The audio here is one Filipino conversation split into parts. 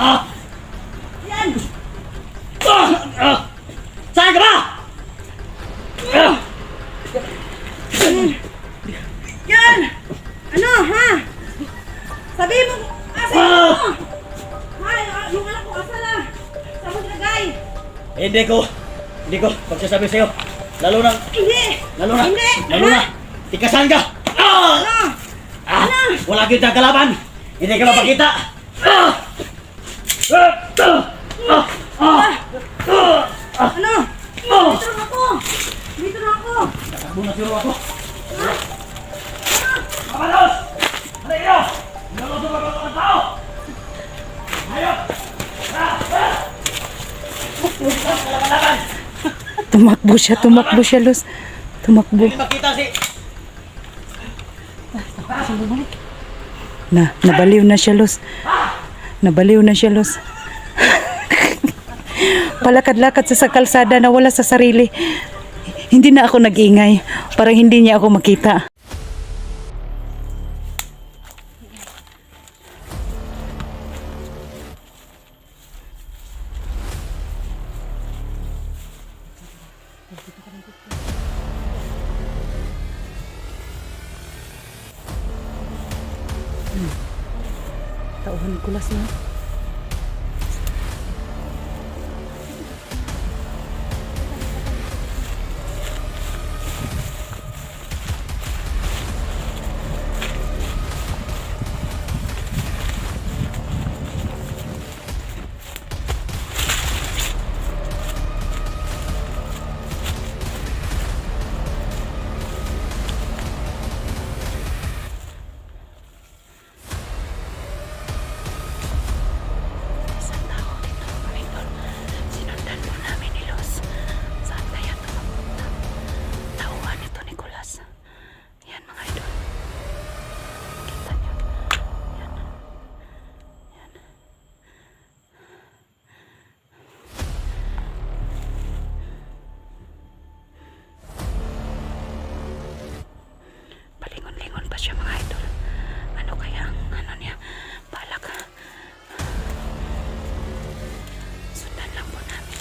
Yan! Saan ka ba? Yan! Ano, ha? Sabihin mo, asan mo? Hay, yung anak ko, asa na? Saan mo nilagay? Hindi ko pagsasabi sa'yo. Lalo na. Hindi! Lalo na. Hindi! Lalo na. Tikasan ka. Ano? Wala kita kalaban. Hindi ka mapakita. Ano? Dito na ako! Dito na ako! Takbo na siguro ako. Kapalos! Ano kayo? Naloto ba ang tao? Hayop! Tumakbo siya, Luz. Tumakbo. Hindi makita si... Nabaliw na siya, Luz. Nabaliw na siya, Luz. Palakad-lakad sa kalsada na wala sa sarili. Hindi na ako nag-ingay. Parang hindi niya ako makita. Tauhan ko las na. Palingon-lingon pa siya, mga idol. Ano kaya ang ano niya? Balak. Sundan lang po namin.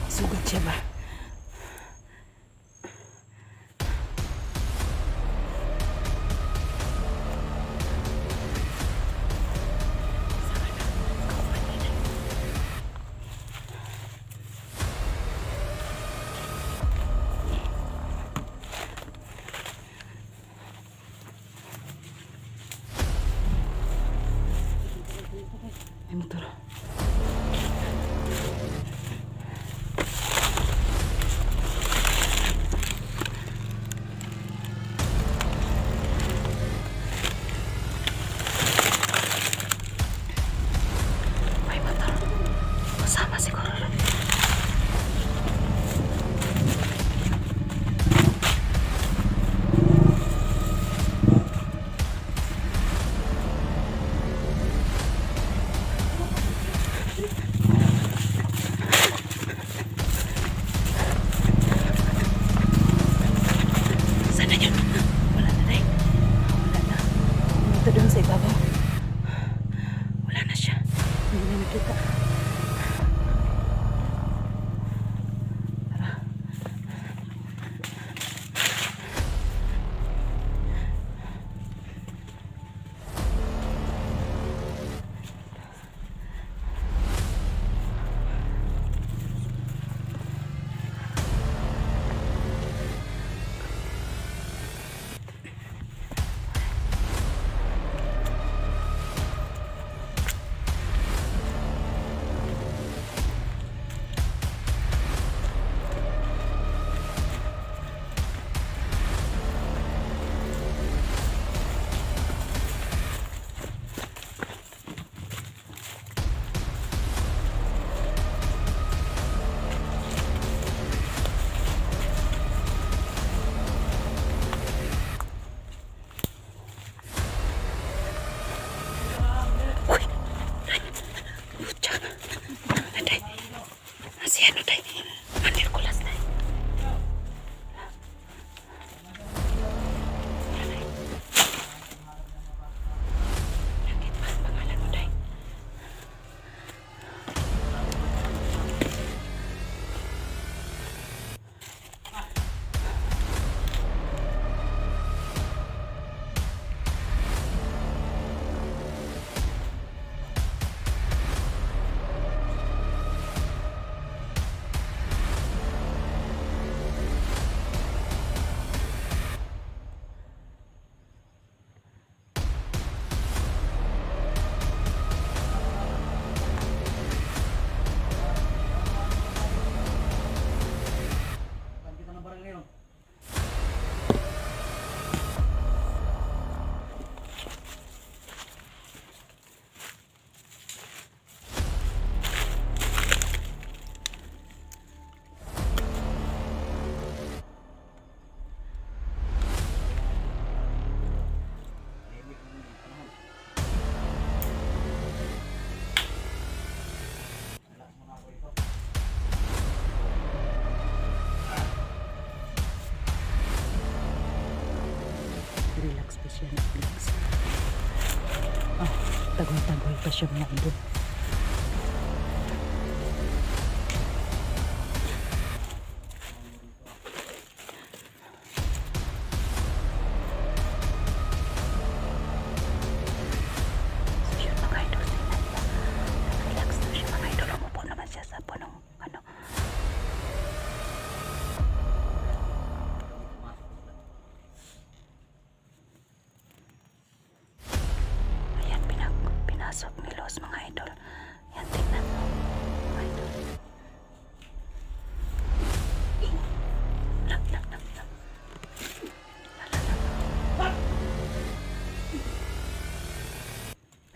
Sugat siya ba? May motor. dito siya nag-relax. Oh, tagoy-tagoy pa siya mga idol. So yun mga idol, tingnan niyo. Nag-relax na siya mga idol. Umupo naman siya sa punong ano. Ayan, pinasok ni Los mga idol. Ayan, tingnan mo. Mga idol. Lang.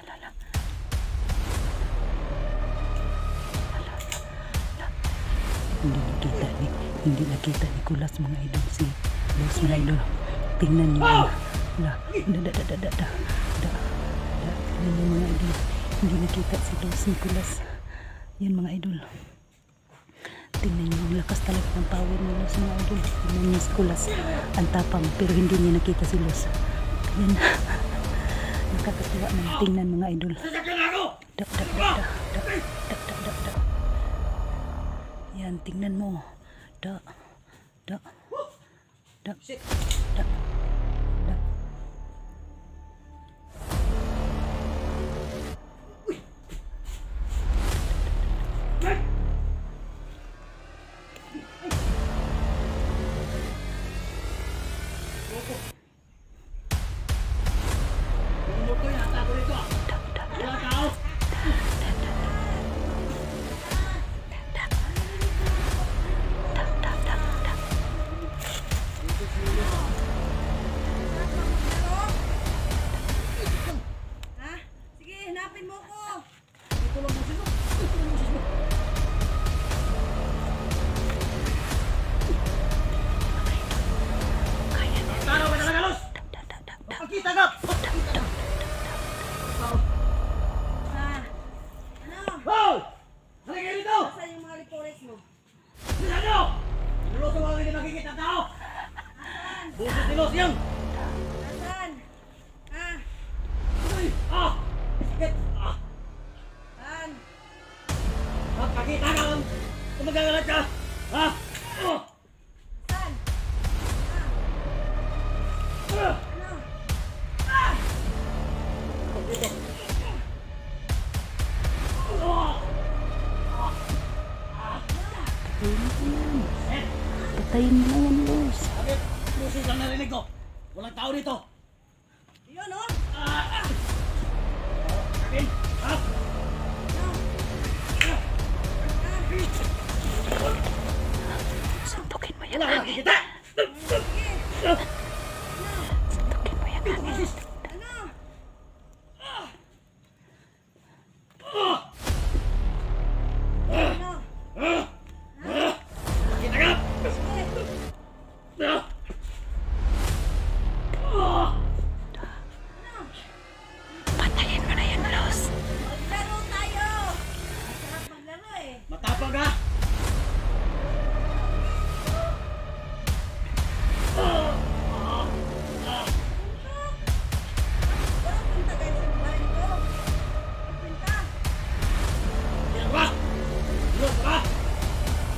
Lala. Hindi nakita ni Kulas mga idol si Los mga idol. Tingnan niyo. Tingnan niyo mga idol. Hindi nakita si Los Nicolas. Yan mga idol. Tingnan niyo, ang lakas talaga ng power ni Los mga idol. Tingnan niyo si Kulas. Ang tapang pero hindi niya nakita si Los. Yan. Nakakatuwa naman. Tingnan mga idol. Da. Yan, tingnan mo. Da. Bumuto yung hata ko dito. Wala tao. Ha? Sige, hanapin mo ko. Ito lang mo sino. Ito lang mo sino. Tanaw ka talaga, Los! Magkita ka! Ha? Ano? Hoy! Halika dito! Saan yung mga reports mo? Sila nyo! Niluto mga hindi nakikita ang tao! Busit ni Los yan! Nasaan? Ha? Uy! Ah! Sakit! Ah! Saan? Magpakita ka kung magagalat ka! Ha? Oh! Saan? Ah! Ano? Dito! Oh! Eh! Patayin mo na yan, Los. Bakit? Busit lang narinig ko! Walang tao dito! Yun, oh. Ah! Akin! Ha? Suntukin mo yan, Wala ka hangin. nakikita! Suntukin mo yan, hangin. Ano? Ano? Kita ka! Ah! Ah! Patayin mo na yan, Los. Maglaro tayo! Masarap maglaro eh. Matapang ka! Walang punta guys sa bahay ko. Punta. Sino ka? Silos ka?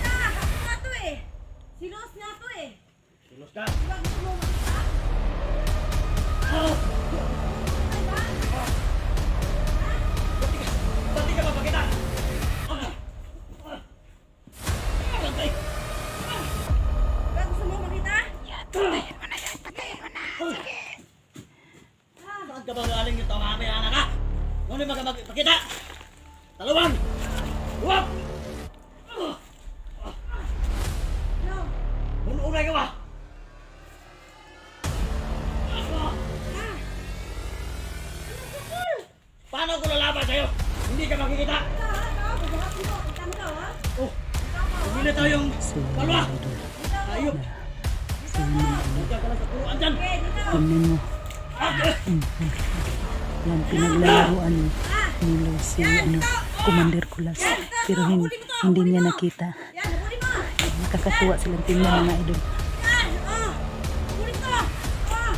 Ah, ako nga to eh. Silos nga to eh. Silos ka? Di ba gusto mo makita? Ah! Ay ba? Ba't di ka mapakita? Ah! Ah! Bantay! Di ba gusto mo makita? Yan, patayin mo na yan. Patayin mo na. Sige. Saan ka ba galing yung tama may anak ka? Ngunit magpakita! Talawang! Huwag! Ano? Ununay ka ba? Ah! Paano ko lalaban sa'yo? Hindi ka makikita! Ito ha, ito. Bubuhatin ko. Kita mo daw ha. Oh! Pumili tayo yung So, mga balwa! idol. Dito. Ayop! Dito mo. Nandiyan ka lang sa puruan dyan! Okay, dito. Tingnan mo. Ah! Yan, pinaglalaroan ni Los si ano, Commander Kulas. Pero hindi niya nakita. Yan, huli mo. Nakakatuwa silang tingnan mga idol. Yan, oh. Huli ko. Oh.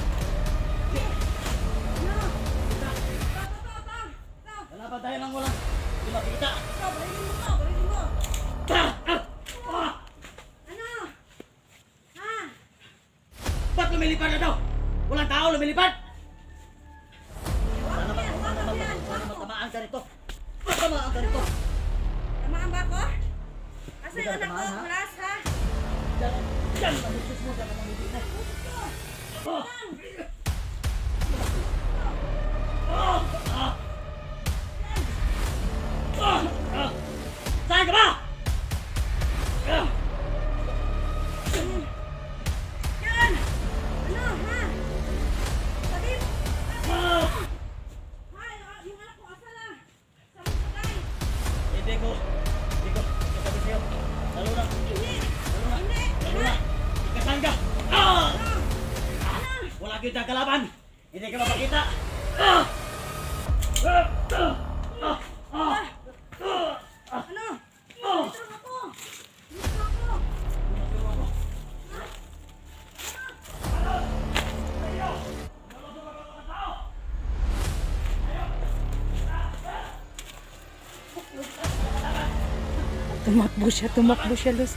lumilipad na daw! Walang tao lumilipad! Sana matamaan ka nito! Matamaan ka nito! Tamaan ba ako? Asa Hindi yung ka anak ko? tamaan, ha? Kulas, ha? Diyan! Manusis mo! Diyan! Mamimili Oh! Saan ka ba? Yan! Ano, ha? Sabi mo, ha? Yung anak ko, asa na? Sa mga bagay? Hindi ko sabi sa'yo. Lalo na. Hindi! Lalo na. Hindi! Lalo na. Ikasan ka. Wala kita kalaban. Hindi ka mapakita. Ano? Dito lang ako! Dito lang ako! Tumakbo siya, Luz.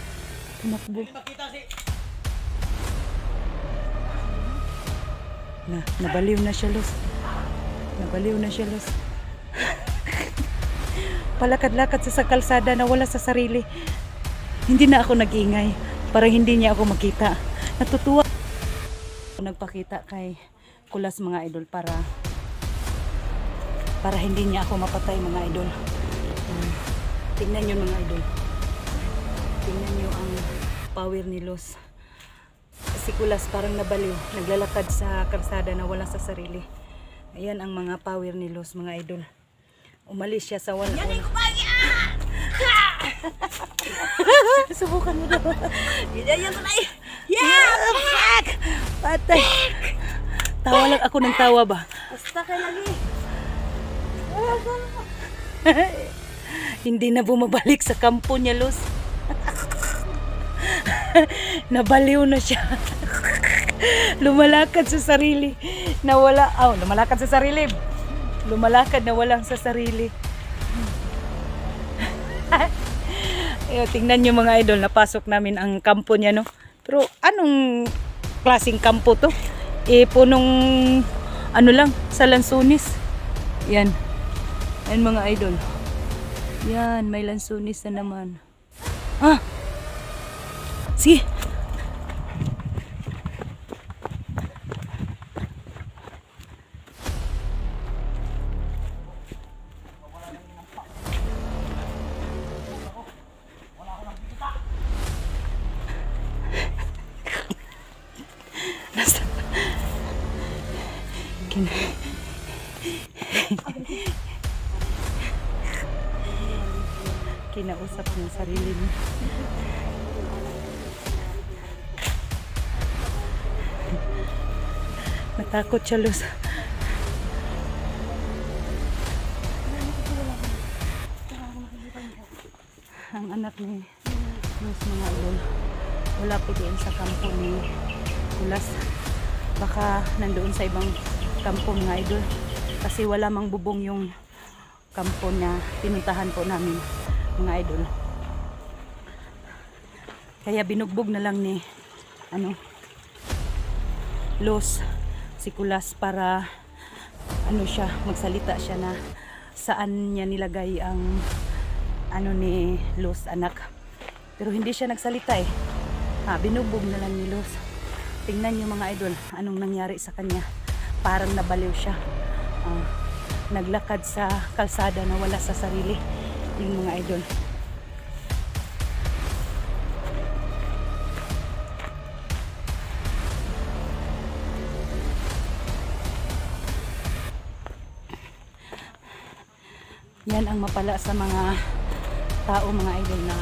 Tumakbo. Hindi makita si... Nabaliw na siya, Luz. Palakad-lakad sa kalsada na wala sa sarili. Hindi na ako nag-ingay para hindi niya ako makita. Natutuwa. Nagpakita kay Kulas mga idol para hindi niya ako mapatay mga idol. Tingnan niyo mga idol. Tingnan niyo ang power ni Luz. Si Kulas parang nabaliw, naglalakad sa kalsada na wala sa sarili. Ayan ang mga power ni Luz mga idol. Umalis siya sa wala. Yan ko ba? Subukan mo daw. Yan ko na eh! Yeah! Patay. Tawa lang ako ng tawa ba? Basta ka lagi. Hindi na bumabalik sa kampo niya, Luz. Nabaliw na siya. Lumalakad sa sarili. Lumalakad sa sarili. Lumalakad na walang sa sarili. Tingnan nyo mga idol, napasok namin ang kampo niya, no? Pero anong klaseng kampo to? Punong lang, sa lansunis. Yan. Yan mga idol. Yan, may lansunis na naman. Sige. Kinausap niya sarili niya. Natakot siya, Luz. Ang anak ni Luz mga idol, wala po doon sa kampo ni Kulas. Baka nandoon sa ibang kampo mga idol. Kasi wala mang bubong yung kampo na pinuntahan po namin mga idol. Kaya binugbog na lang ni Luz si Kulas para magsalita siya na saan niya nilagay ang ni Luz anak. Pero hindi siya nagsalita eh. Binugbog na lang ni Luz. Tingnan niyo mga idol, anong nangyari sa kanya. Parang nabaliw siya. Naglakad sa kalsada na wala sa sarili. Yung mga idol. Yan ang mapala sa mga tao mga idol na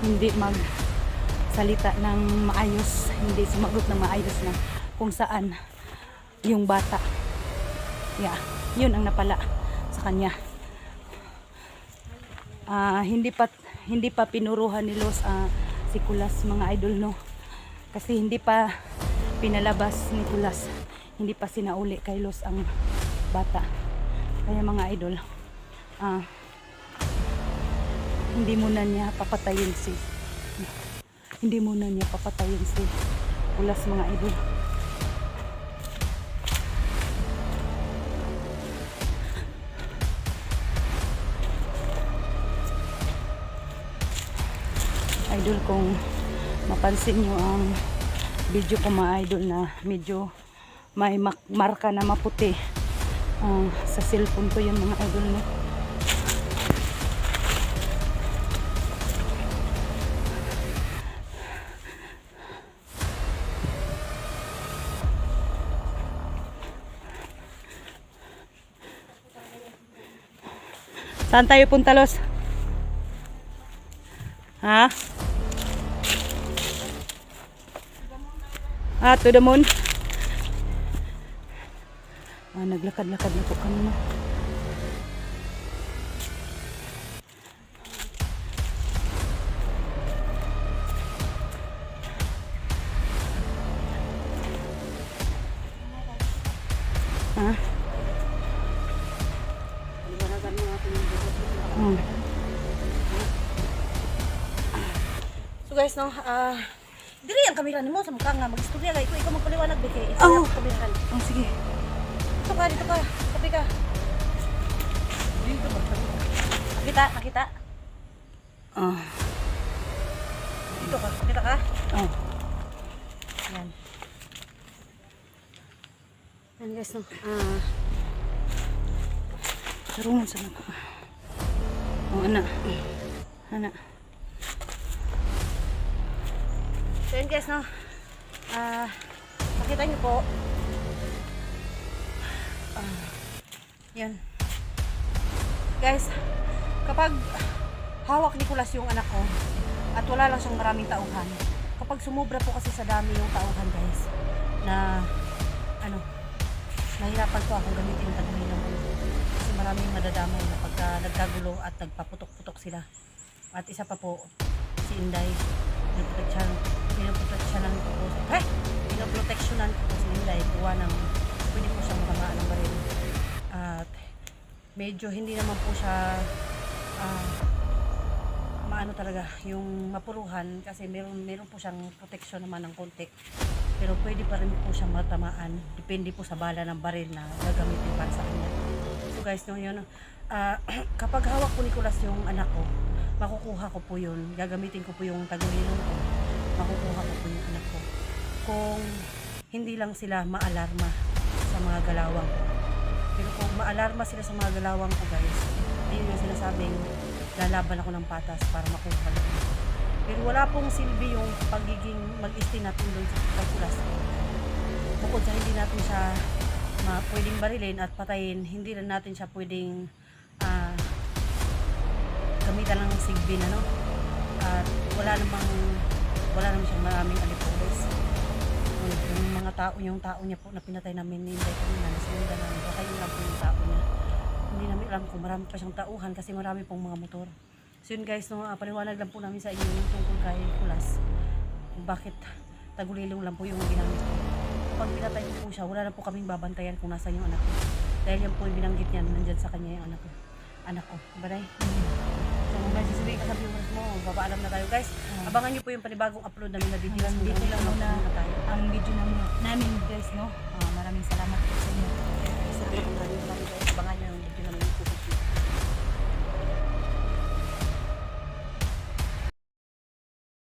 hindi magsalita ng maayos, hindi sumagot ng maayos na kung saan yung bata. Yun ang napala sa kanya. Hindi pa pinuruhan ni Luz si Kulas mga idol, no, kasi hindi pa pinalabas ni Kulas, hindi pa sinauli kay Luz ang bata. Kaya mga idol, hindi muna niya papatayin si Kulas mga idol. idol, kung mapansin nyo ang video ko mga idol na medyo may marka na maputi sa cellphone ko yun mga idol, no? Saan tayo punta, Los? Ha? To the moon. Naglakad-lakad na po kanina. Ha? So guys, no, diri ang kamera nimo sa mukha nga mag-istorya kay ikaw magpaliwanag ba kay ikaw ang kamera. Sige. Dito ka. Tabi ka. Dito ba? Nakita? Dito ka. Kita ka? Yan. Yan guys, no. Sarungan sa nako. Anak. So yun guys, no. Makita niyo po. Yan. Guys, kapag hawak ni Kulas yung anak ko at wala lang siyang maraming tauhan, kapag sumubra po kasi sa dami yung tauhan guys, na nahirapan po akong gamitin yung tagulilong ko. Kasi maraming madadamay na pagka nagkagulo at nagpaputok-putok sila. At isa pa po, si Inday, pinoproteksyonan ko po si Inday, gawa ng pwede po siyang matamaan ng baril. At medyo hindi naman po siya maano talaga yung mapuruhan kasi meron po siyang proteksyon naman ng konti, pero pwede pa rin po siyang matamaan, depende po sa bala ng baril na gagamitin para sa kanya. So guys, no, yun, kapag hawak po ni Kulas yung anak ko, makukuha ko po yun, gagamitin ko po yung tagulilong ko, makukuha ko po yung anak ko kung hindi lang sila maalarma sa mga galawang ko. Pero kung maalarma sila sa mga galawang ko guys, ayun yung sinasabing lalaban ako ng patas para makuha ko. Pero wala pong silbi yung pagiging mag-stay natin doon sa Kulas. Bukod sa hindi natin siya pwedeng barilin at patayin, hindi rin natin siya pwedeng gamitan ng sigbin, at wala namang siyang maraming alipulis. Yung tao niya po na pinatay namin ni Inday kanina, nasundan namin, baka yun lang po yung tao niya. Hindi namin alam kung marami pa siyang tauhan kasi marami pong mga motor. So yun guys, no, paliwanag lang po namin sa inyo yung tungkol kay Kulas, kung bakit tagulilong lang po yung ginamit ko. Pag pinatay ko po siya, wala na po kaming babantayan kung nasa yung anak ko, dahil yan po yung binanggit niya, nandyan sa kanya yung anak ko. Baray? So may sasabihin ka sa viewers mo, babaalam na tayo guys. Abangan nyo po yung panibagong upload namin na video. Dito lang muna ang video namin guys, no. Maraming salamat po sa inyo.